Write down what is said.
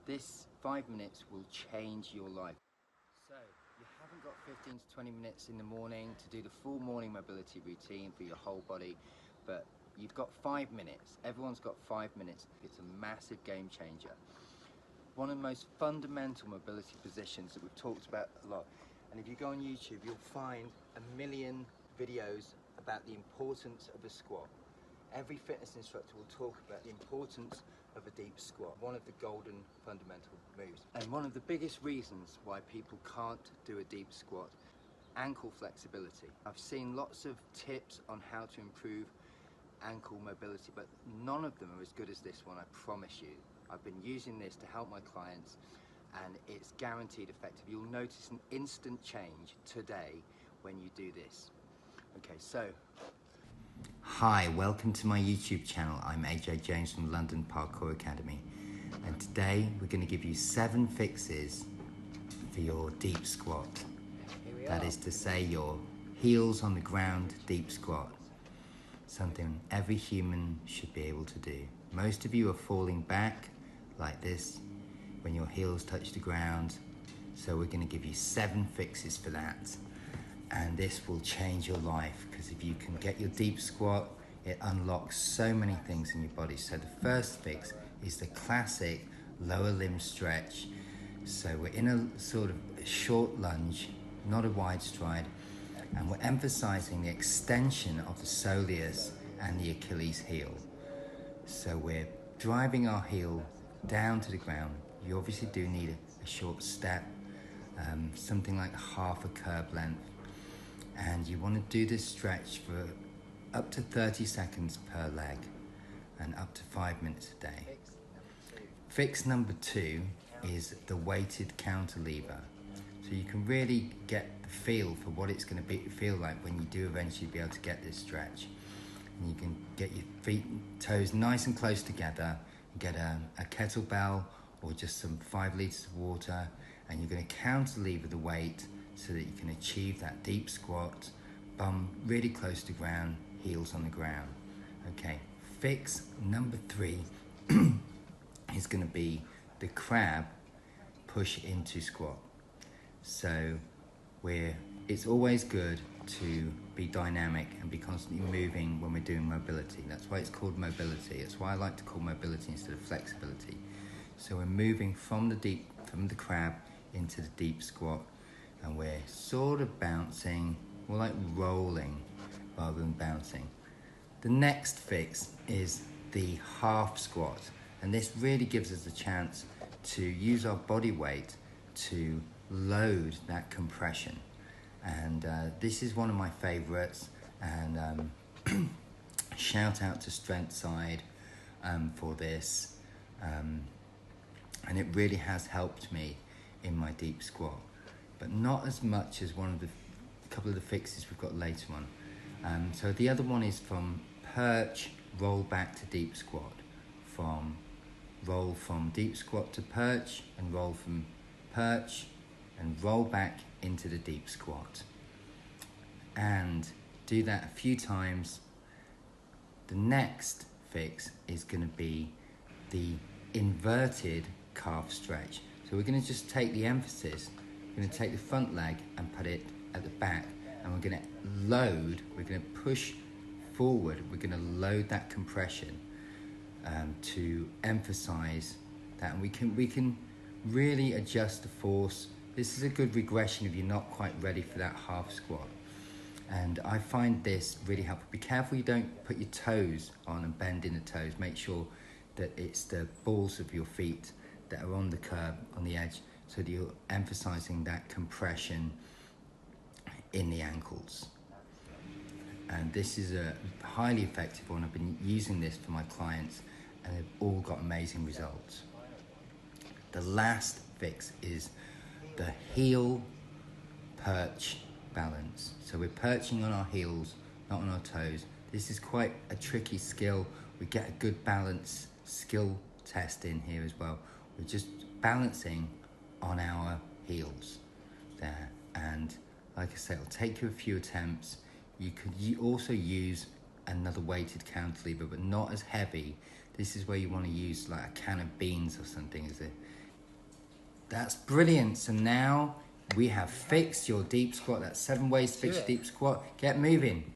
This 5 minutes will change your life. So you haven't got 15 to 20 minutes in the morning to do the full morning mobility routine for your whole body, but you've got 5 minutes. Everyone's got 5 minutes. It's a massive game changer. One of the most fundamental mobility positions that we've talked about a lot. And if you go on YouTube, you'll find a million videos about the importance of a squat. Every fitness instructor will talk about the importance of a deep squat, one of the golden fundamental moves. And one of the biggest reasons why people can't do a deep squat, ankle flexibility. I've seen lots of tips on how to improve ankle mobility, but none of them are as good as this one, I promise you. I've been using this to help my clients and it's guaranteed effective. You'll notice an instant change today when you do this. Okay, so. Hi, welcome to my YouTube channel. I'm AJ James from London Parkour Academy. And today we're going to give you 7 fixes for your deep squat. That is to say your heels on the ground deep squat. Something every human should be able to do. Most of you are falling back like this when your heels touch the ground. So we're going to give you 7 fixes for that. And this will change your life, because if you can get your deep squat, it unlocks so many things in your body. So the first fix is the classic lower limb stretch. So we're in a sort of short lunge, not a wide stride, and we're emphasizing the extension of the soleus and the Achilles heel. So we're driving our heel down to the ground. You obviously do need a short step, something like half a curb length. And you want to do this stretch for up to 30 seconds per leg and up to 5 minutes a day. Fix number 2 is the weighted counter lever. So you can really get the feel for what it's going to feel like when you do eventually be able to get this stretch. And you can get your feet and toes nice and close together, and get a kettlebell or just some 5 litres of water, and you're going to counter lever the weight so that you can achieve that deep squat, bum really close to ground, heels on the ground. Okay, fix number 3 is going to be the crab push into squat. So it's always good to be dynamic and be constantly moving when we're doing mobility. That's why it's called mobility. That's why I like to call mobility instead of flexibility. So we're moving from the crab into the deep squat, and we're sort of bouncing, more like rolling rather than bouncing. The next fix is the half squat, and this really gives us a chance to use our body weight to load that compression. And this is one of my favorites, and shout out to Strength Side for this, and it really has helped me in my deep squat, but not as much as a couple of the fixes we've got later on. So the other one is from perch, roll back to deep squat, roll from deep squat to perch, and roll from perch and roll back into the deep squat. And do that a few times. The next fix is going to be the inverted calf stretch. So we're going to just take the emphasis, we're going to take the front leg and put it at the back, and we're going to load, we're going to push forward, we're going to load that compression to emphasize that. And we can really adjust the force. This is a good regression if you're not quite ready for that half squat. And I find this really helpful. Be careful you don't put your toes on and bend in the toes. Make sure that it's the balls of your feet that are on the curb, on the edge, so that you're emphasizing that compression in the ankles. And this is a highly effective one. I've been using this for my clients and they've all got amazing results. The last fix is the heel perch balance. So we're perching on our heels, not on our toes. This is quite a tricky skill. We get a good balance skill test in here as well. We're just balancing on our heels there. And like I said, it'll take you a few attempts. You could also use another weighted cantilever, but not as heavy. This is where you want to use like a can of beans or something as a That's brilliant. So now we have fixed your deep squat. That's 7 ways to fix your deep squat. Get moving.